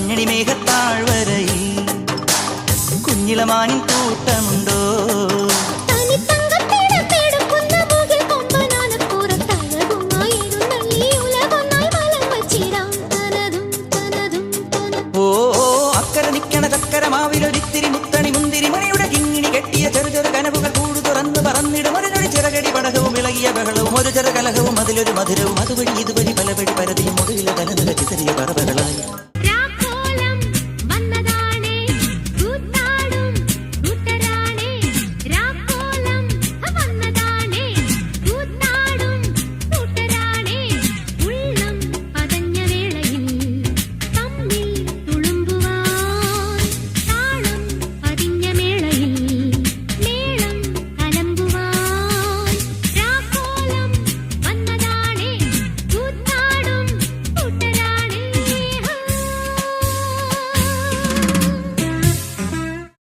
മഞ്ഞണി മേഘത്താഴ്വരയിൽ കുഞ്ഞിളമാനിൻ കൂട്ടമുണ്ടോ? ഓ അക്കരെ നിക്കണ ചക്കര മാവിലൊരിത്തിരി മുത്തണി മുന്തിരി മണിയുടെ കിങ്ങിണി കെട്ടിയ ചെറു ചെറു കനവുകൾ കൂട് തുറന്ന് പറന്നിടും ഒരു ചിറകടി പടകവും ഇളകിയ ബഹളവും ഒരു ചെറു കലഹവും അതിലൊരു മധുരവും അതുവഴി ഇതുവഴി